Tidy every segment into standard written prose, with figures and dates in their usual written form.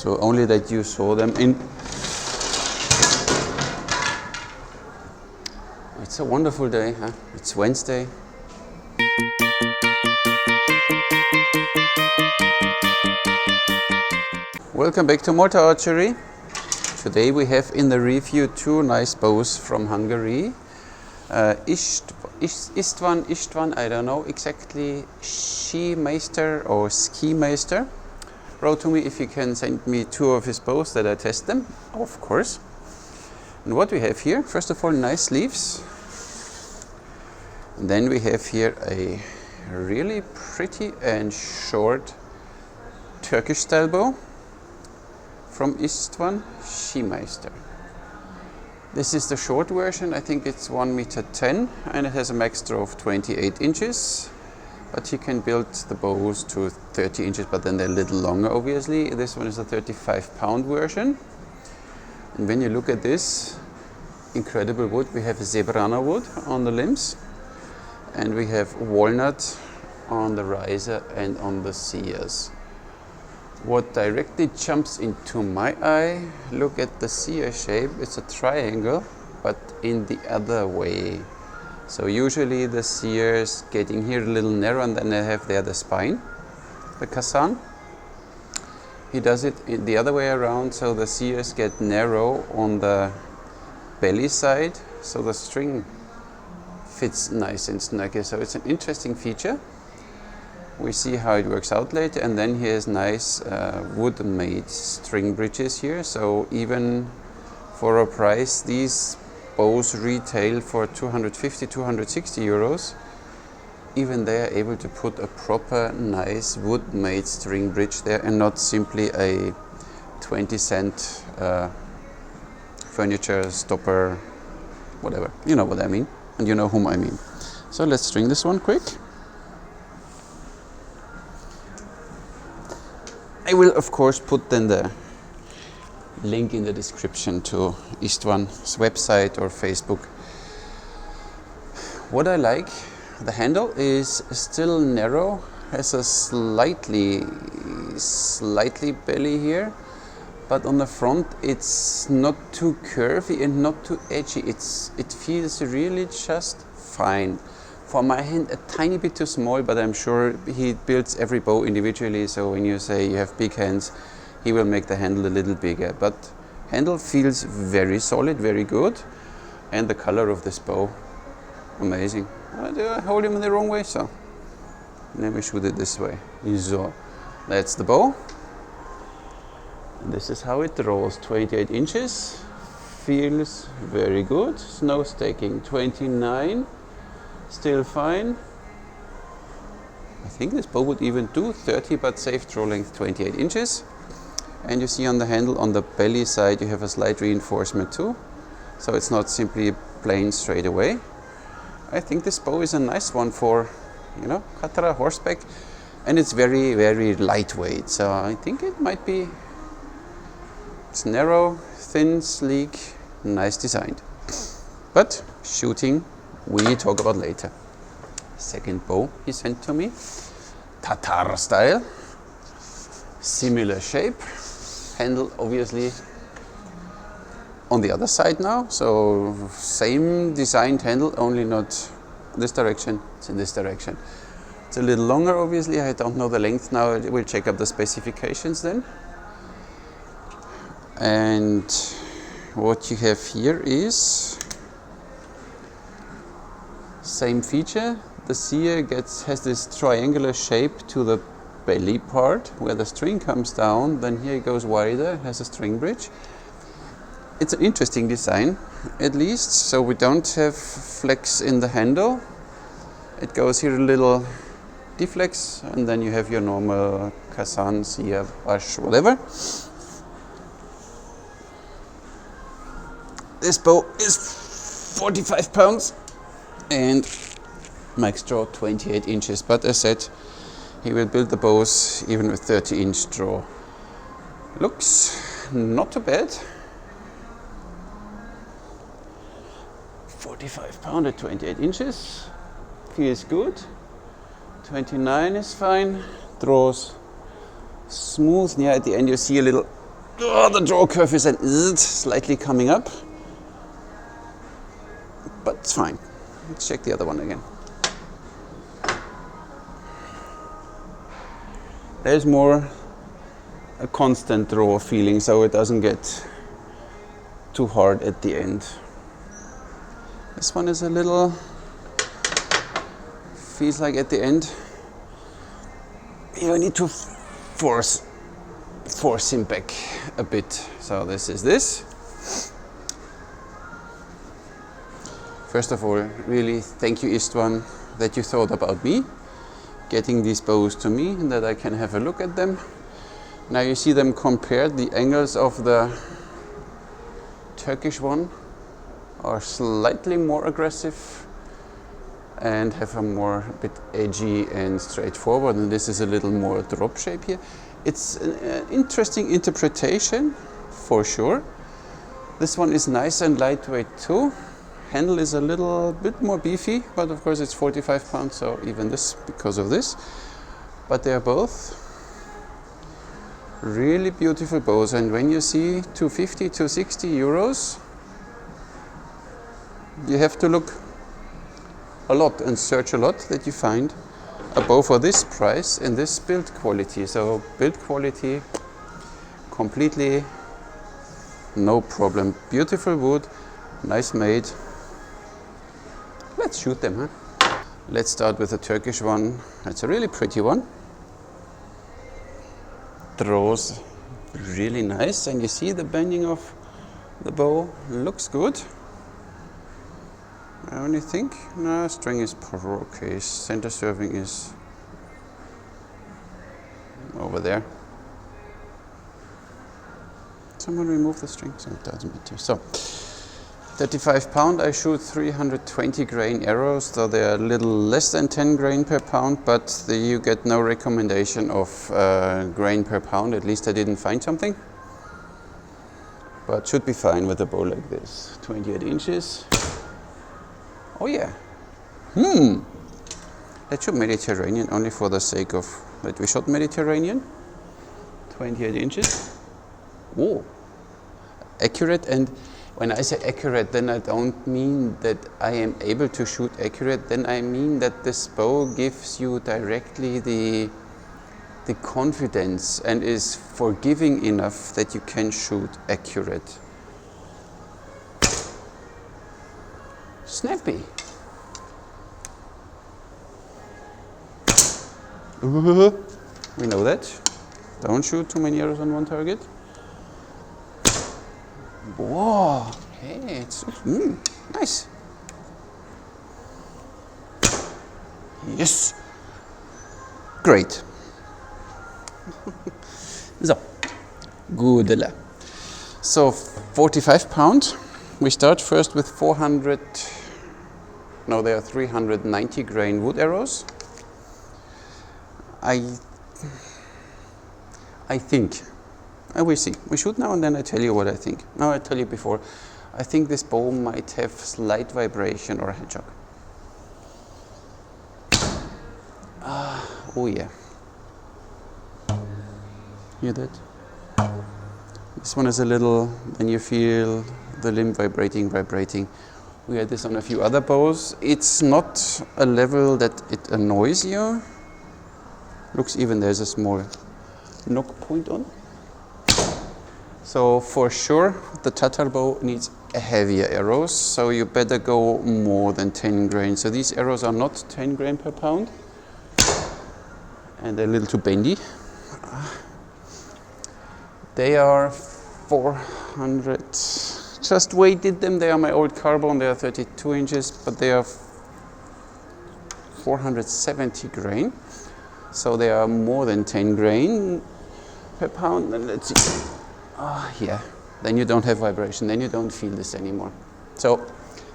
So only that you saw them in. It's a wonderful day, huh? It's Wednesday. Welcome back to Malta Archery. Today we have in the review two nice bows from Hungary. Istvan, I don't know exactly, Szimeiszter or Szimeiszter wrote to me if you can send me two of his bows that I test them, of course. And what we have here, first of all, nice sleeves. And then we have here a really pretty and short Turkish style bow from Istvan, Szimeiszter. This is the short version. I think it's 1.10 m and it has a max draw of 28 inches. But you can build the bows to 30 inches, but then they're a little longer, obviously. This one is a 35-pound version. And when you look at this incredible wood, we have zebrana wood on the limbs, and we have walnut on the riser and on the sears. What directly jumps into my eye, look at the sear shape. It's a triangle, but in the other way. So usually the sears getting here a little narrow, and then they have there the spine, the Kazan. He does it the other way around, so the sears get narrow on the belly side, so the string fits nice and snuggy. So it's an interesting feature. We see how it works out later. And then he has nice wood-made string bridges here. So even for a price, these bows retail for 250, 260 euros. Even they are able to put a proper, nice wood-made string bridge there, and not simply a 20-cent furniture stopper, whatever. You know what I mean, and you know whom I mean. So let's string this one quick. I will, of course, put then the link in the description to Istvan's website or Facebook. What I like, the handle is still narrow, has a slightly belly here, but on the front it's not too curvy and not too edgy. It feels really just fine. For my hand, a tiny bit too small, but I'm sure he builds every bow individually, so when you say you have big hands, he will make the handle a little bigger. But handle feels very solid, very good, and the color of this bow, amazing. Do I hold him in the wrong way? So let me shoot it this way. So that's the bow. And this is how it draws, 28 inches. Feels very good. Snow staking 29. Still fine. I think this bow would even do 30, but safe draw length 28 inches. And you see on the handle, on the belly side, you have a slight reinforcement too. So it's not simply plain straight away. I think this bow is a nice one for, Katra horseback. And it's very, very lightweight. So I think it might be, it's narrow, thin, sleek, nice designed. But shooting, we talk about later. Second bow he sent to me, Tatar style, similar shape, handle obviously on the other side now, so same designed handle, only not this direction, it's in this direction. It's a little longer obviously, I don't know the length now, we'll check up the specifications then. And what you have here is same feature. The sear has this triangular shape to the belly part where the string comes down, then here it goes wider, has a string bridge. It's an interesting design, at least, so we don't have flex in the handle. It goes here a little deflex, and then you have your normal Kazan, sear, brush, whatever. This bow is 45 pounds. And max draw 28 inches, but as said, he will build the bows even with 30-inch draw. Looks not too bad. 45 pound at 28 inches, feels good. 29 is fine, draws smooth. Yeah, at the end you see a little Oh, the draw curve is slightly coming up, but it's fine. Let's check the other one again. There's more a constant draw feeling, so it doesn't get too hard at the end. This one is a little, feels like at the end you need to force him back a bit. So this is this. First of all, really thank you, Istvan, that you thought about me, getting these bows to me and that I can have a look at them. Now you see them compared. The angles of the Turkish one are slightly more aggressive and have a bit edgy and straightforward, and this is a little more drop shape here. It's an interesting interpretation for sure. This one is nice and lightweight too. Handle is a little bit more beefy, but of course it's 45 pounds, so even this because of this. But they are both really beautiful bows, and when you see 250, 260 euros, you have to look a lot and search a lot that you find a bow for this price and this build quality. So build quality, completely no problem. Beautiful wood, nice made. Let's shoot them, huh? Let's start with the Turkish one. It's a really pretty one. Draws really nice, and you see the bending of the bow looks good. I only think, no, string is okay. Center serving is over there. Someone remove the string, so it doesn't matter. So 35 pound, I shoot 320 grain arrows, so they're a little less than 10 grain per pound, but you get no recommendation of grain per pound. At least I didn't find something. But should be fine with a bow like this. 28 inches. Oh yeah. Let's shoot Mediterranean only for the sake of that we shot Mediterranean. 28 inches. Oh, accurate. And when I say accurate, then I don't mean that I am able to shoot accurate. Then I mean that this bow gives you directly the confidence and is forgiving enough that you can shoot accurate. Snappy. We know that. Don't shoot too many arrows on one target. Whoa, okay, it's nice. Yes, great. So, good. So 45 pound. We start first with 400. No, they are 390 grain wood arrows. I think. I will see. We shoot now and then I tell you what I think. No, I tell you before. I think this bow might have slight vibration or a hedgehog. Oh yeah. Hear that? This one is a little, then you feel the limb vibrating. We had this on a few other bows. It's not a level that it annoys you. Looks even there's a small knock point on. So for sure, the Tatar Bow needs heavier arrows, so you better go more than 10 grain. So these arrows are not 10 grain per pound, and they're a little too bendy. They are 400, just weighted them, they are my old carbon, they are 32 inches, but they are 470 grain. So they are more than 10 grain per pound, and let's see. Yeah, then you don't have vibration, then you don't feel this anymore. So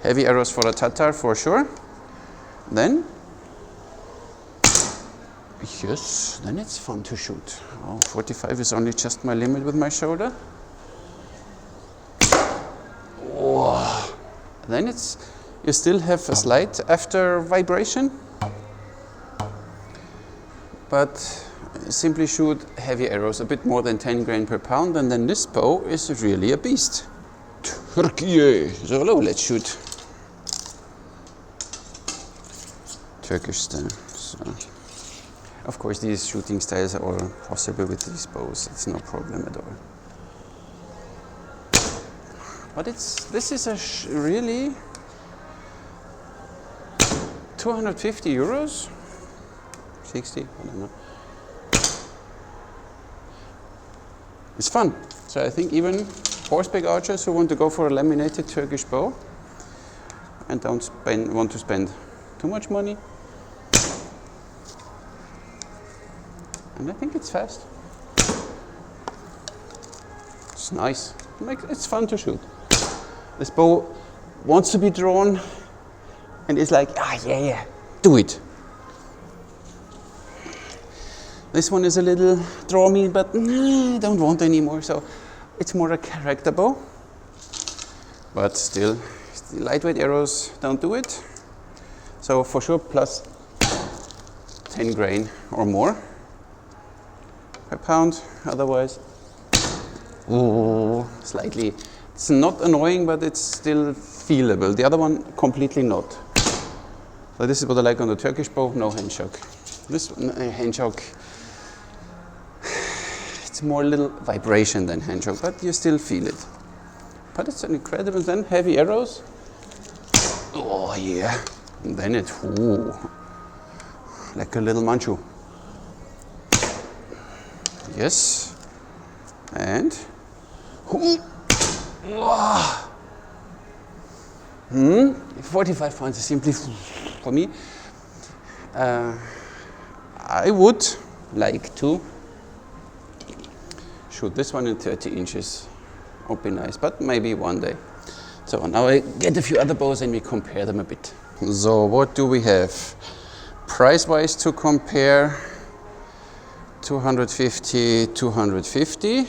heavy arrows for a Tatar for sure. Then, yes, then it's fun to shoot. 45 is only just my limit with my shoulder. Oh. Then you still have a slight after vibration, but simply shoot heavy arrows, a bit more than 10 grain per pound, and then this bow is really a beast. Turkey. So let's shoot Turkish style. So, of course, these shooting styles are all possible with these bows. It's no problem at all. But this is a really 250 euros, 60, I don't know. It's fun. So I think even horseback archers who want to go for a laminated Turkish bow and don't want to spend too much money. And I think it's fast. It's nice. It's fun to shoot. This bow wants to be drawn and it's like, yeah, do it. This one is a little draw me, but I don't want anymore. So it's more a character bow. But still, lightweight arrows don't do it. So for sure, plus 10 grain or more per pound. Otherwise, slightly. It's not annoying, but it's still feelable. The other one, completely not. So this is what I like on the Turkish bow, no hand shock. This one, hand shock, it's more a little vibration than hand shock, but you still feel it. But it's an incredible, then heavy arrows. Oh yeah, and then it, like a little manchu. Yes, and 45 pounds is simply for me. I would like to shoot this one in 30 inches. Would be nice, but maybe one day. So now I get a few other bows and we compare them a bit. So what do we have? Price-wise to compare, 250, 250.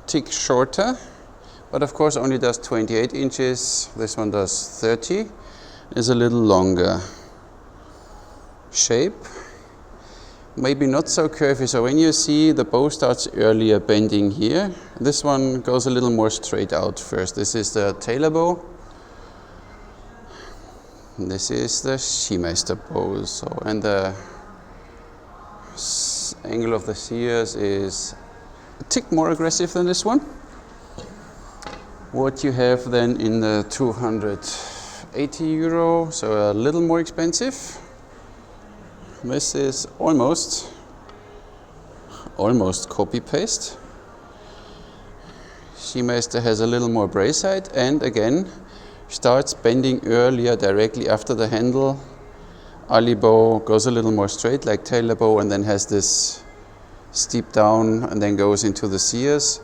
Tick shorter, but of course only does 28 inches. This one does 30. Is a little longer. Shape, maybe not so curvy. So when you see the bow starts earlier bending here, this one goes a little more straight out first. This is the Tatar Bow. This is the Szimeiszter bow. So, and the angle of the shears is a tick more aggressive than this one. What you have then in the 280 euro, so a little more expensive. This is almost copy paste. Szimeiszter has a little more brace height and again starts bending earlier directly after the handle. Annibale goes a little more straight like Tatar Bow and then has this steep down and then goes into the shears.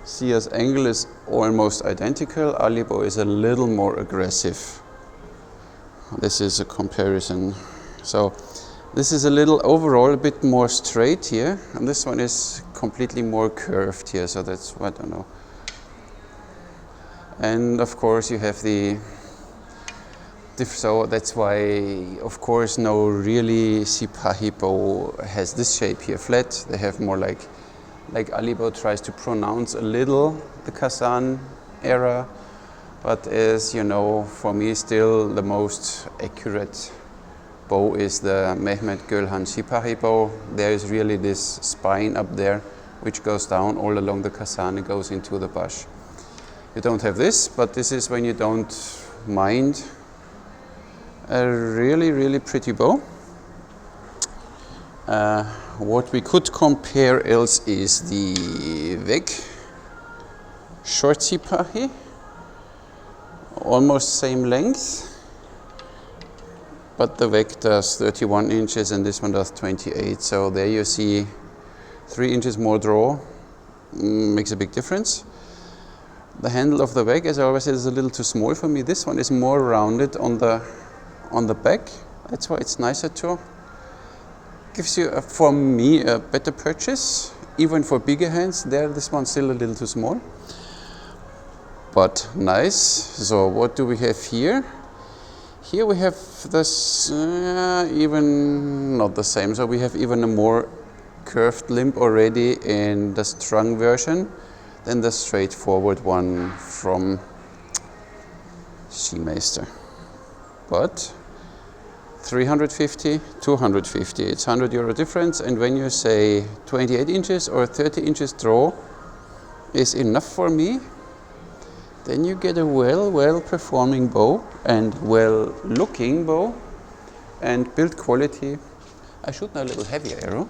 Shears angle is almost identical. Annibale is a little more aggressive. This is a comparison. So this is a little overall a bit more straight here, and this one is completely more curved here. So that's, I don't know. And of course you have the so that's why, of course, no really Sipahi bow has this shape here flat. They have more like Annibale tries to pronounce a little the Kazan era, but as you know, for me still the most accurate bow is the Mehmet Gölhan Sipahi bow. There is really this spine up there which goes down all along the Kazan and goes into the bush. You don't have this, but this is when you don't mind. A really pretty bow. What we could compare else is the Weg short Sipahi, almost same length, but the Weg does 31 inches and this one does 28. So there you see 3 inches more draw, makes a big difference. The handle of the Weg, as I always said, is a little too small for me. This one is more rounded on the back. That's why it's nicer too. Gives you, for me, a better purchase. Even for bigger hands, this one's still a little too small. But nice. So what do we have here? here we have this even not the same. So we have even a more curved limb already in the strung version than the straightforward one from Szimeiszter. But 350, 250, it's €100 difference. And when you say 28 inches or 30 inches draw is enough for me, then you get a well performing bow and well looking bow and build quality. I shoot now a little heavier arrow,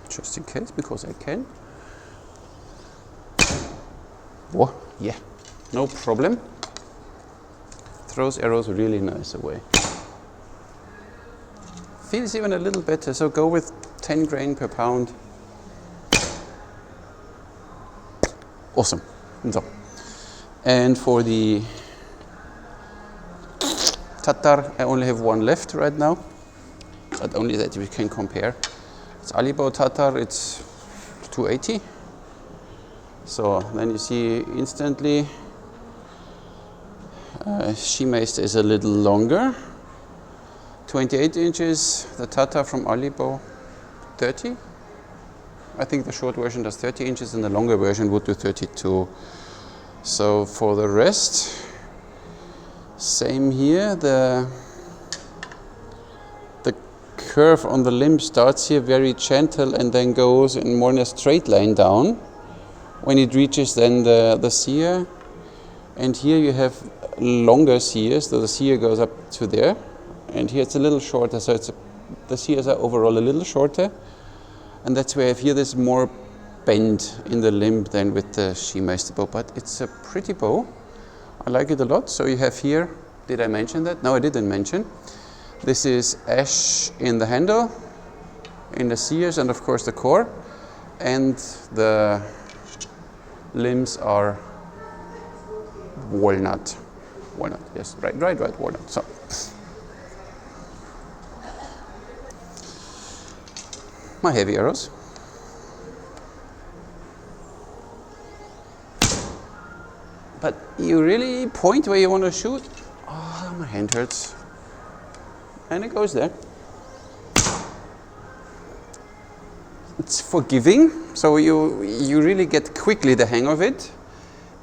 just in case, because I can. Oh, yeah, no problem. Throws arrows really nice away. Feels even a little better, so go with 10 grain per pound. Awesome. So. And for the Tatar, I only have one left right now, but only that we can compare. It's Annibale Tatar, it's 280. So then you see instantly Szimeiszter is a little longer. 28 inches, the Tatar from Annibale 30. I think the short version does 30 inches and the longer version would do 32. So for the rest, same here. The curve on the limb starts here very gentle and then goes in more in a straight line down when it reaches then the sear. And here you have longer sears, so the sear goes up to there. And here it's a little shorter, so the sears are overall a little shorter. And that's why I have here this more bend in the limb than with the Szimeiszter bow. But it's a pretty bow. I like it a lot. So you have here, did I mention that? No, I didn't mention. This is ash in the handle, in the sears, and of course the core. And the limbs are walnut. Walnut, yes, right, walnut. So. My heavy arrows. But you really point where you want to shoot. Oh, my hand hurts. And it goes there. It's forgiving, so you really get quickly the hang of it.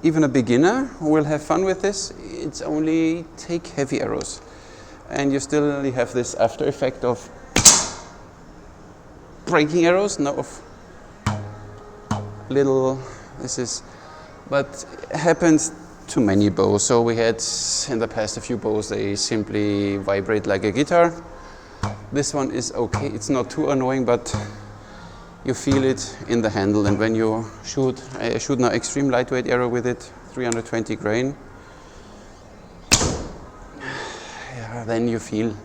Even a beginner will have fun with this. It's only take heavy arrows. And you still have this after effect of breaking arrows, no, of little, but it happens to many bows. So we had in the past a few bows, they simply vibrate like a guitar. This one is okay, it's not too annoying, but you feel it in the handle. And when you shoot, I shoot now extreme lightweight arrow with it, 320 grain. Yeah, then you feel,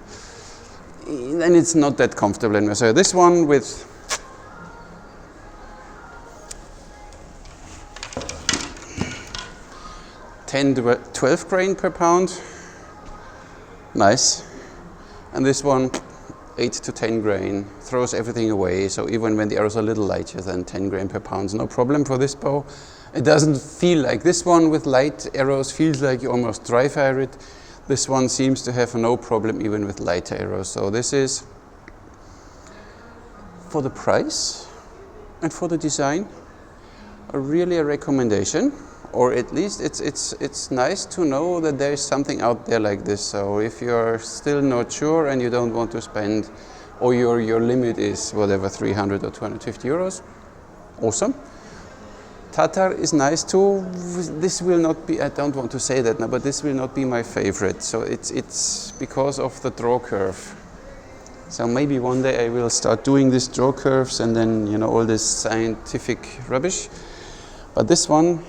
then it's not that comfortable anymore. So this one with 10 to 12 grain per pound, nice. And this one 8 to 10 grain, throws everything away. So even when the arrows are a little lighter than 10 grain per pound, no problem for this bow. It doesn't feel like this one with light arrows feels like you almost dry fire it. This one seems to have no problem even with lighter arrows. So this is, for the price and for the design, really a recommendation. Or at least it's nice to know that there is something out there like this. So if you're still not sure and you don't want to spend, or your limit is whatever, 300 or 250 euros, awesome. Tatar is nice too. This will not be, I don't want to say that now, but this will not be my favorite. So it's because of the draw curve. So maybe one day I will start doing these draw curves and then, you know, all this scientific rubbish. But this one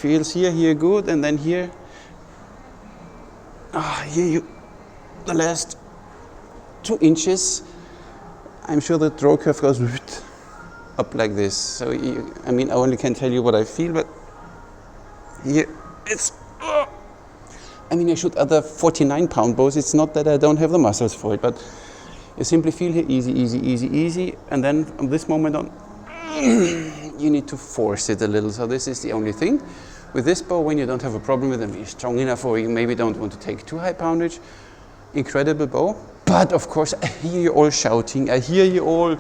feels here good, and then here, the last 2 inches, I'm sure the draw curve goes up like this. So I mean, I only can tell you what I feel, but here it's, I mean, I shoot other 49-pound bows. It's not that I don't have the muscles for it, but you simply feel here easy, and then from this moment on, you need to force it a little. So this is the only thing. With this bow, when you don't have a problem with them, you're strong enough, or you maybe don't want to take too high poundage, incredible bow. But of course, I hear you all shouting. I hear you all,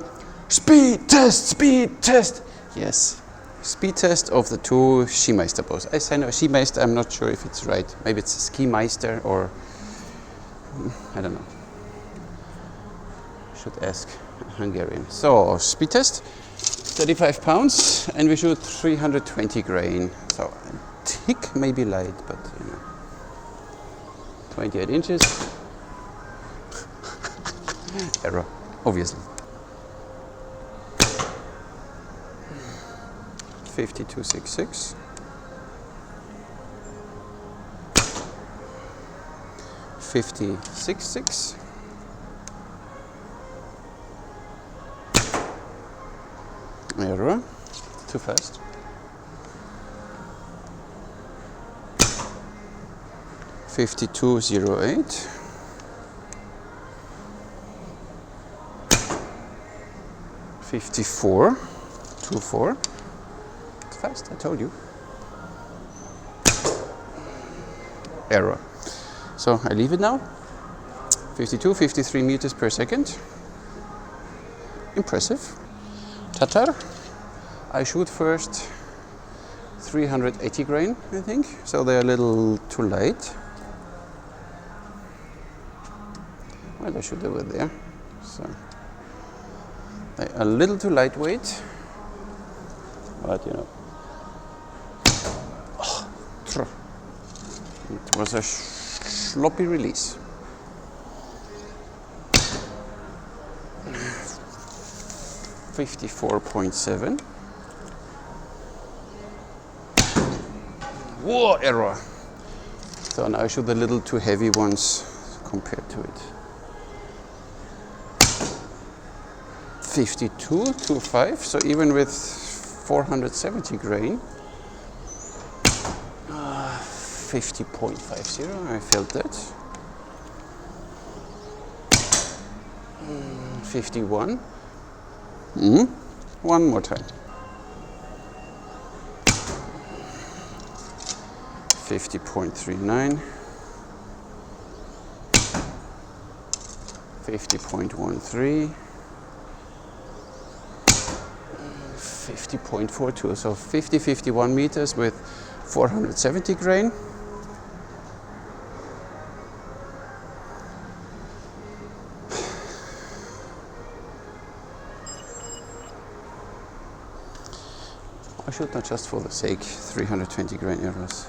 speed test, speed test. Yes, speed test of the two Szimeiszter bows. I say no, Szimeiszter, I'm not sure if it's right. Maybe it's Szimeiszter or, I don't know. Should ask Hungarian. So, speed test, 35 pounds, and we shoot 320 grain. So, a tick maybe light, but you know, 28 inches. Error, obviously. 52.66. 50.66. Error, too fast. 52.08. 54.24. It's fast, I told you. Error. So I leave it now. 53 meters per second. Impressive. Tatar. I shoot first 380 grain, I think. So they're a little too light. Well, I shoot over there. So they're a little too lightweight. But you know. Oh, it was a sloppy release. 54.7. Whoa, error. So now I shoot the little too heavy ones compared to it. 52.25. So even with 470 grain. 50.50. I felt that. 51. One more time. 50.39. 50.13. 50.42. So 51 meters with 470 grain. I shoot not just for the sake, 320 grain arrows.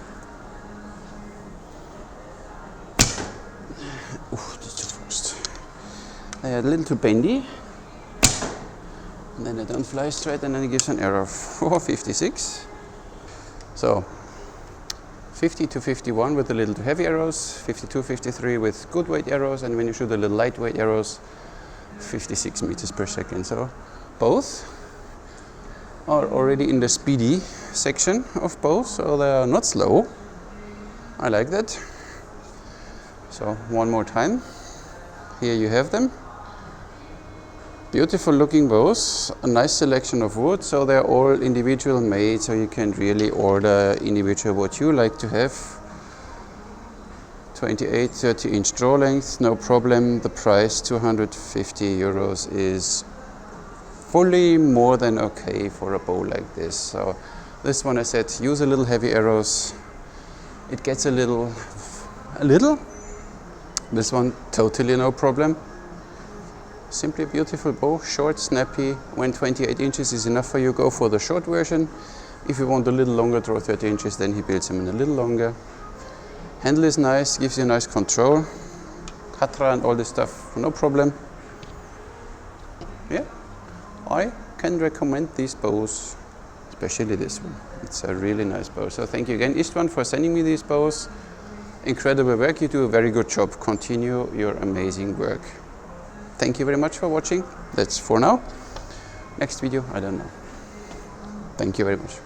That's too fast. They are a little too bendy. And then they don't fly straight, and then it gives an error of 456. So 50 to 51 with the little too heavy arrows, 52, 53 with good weight arrows, and when you shoot the little lightweight arrows, 56 meters per second. So both are already in the speedy section of bows, so they are not slow. I like that. So one more time. Here you have them. Beautiful looking bows, a nice selection of wood, so they're all individual made, so you can really order individual what you like to have. 28, 30 inch draw length, no problem. The price, 250 euros, is fully more than okay for a bow like this. So this one I said, use a little heavy arrows. It gets a little. This one, totally no problem. Simply beautiful bow, short, snappy. When 28 inches is enough for you, go for the short version. If you want a little longer, draw 30 inches, then he builds them in a little longer. Handle is nice, gives you nice control. Katra and all this stuff, no problem. Yeah, I can recommend these bows, especially this one. It's a really nice bow. So thank you again, Istvan, for sending me these bows. Incredible work, you do a very good job. Continue your amazing work. Thank you very much for watching. That's for now. Next video, I don't know. Thank you very much.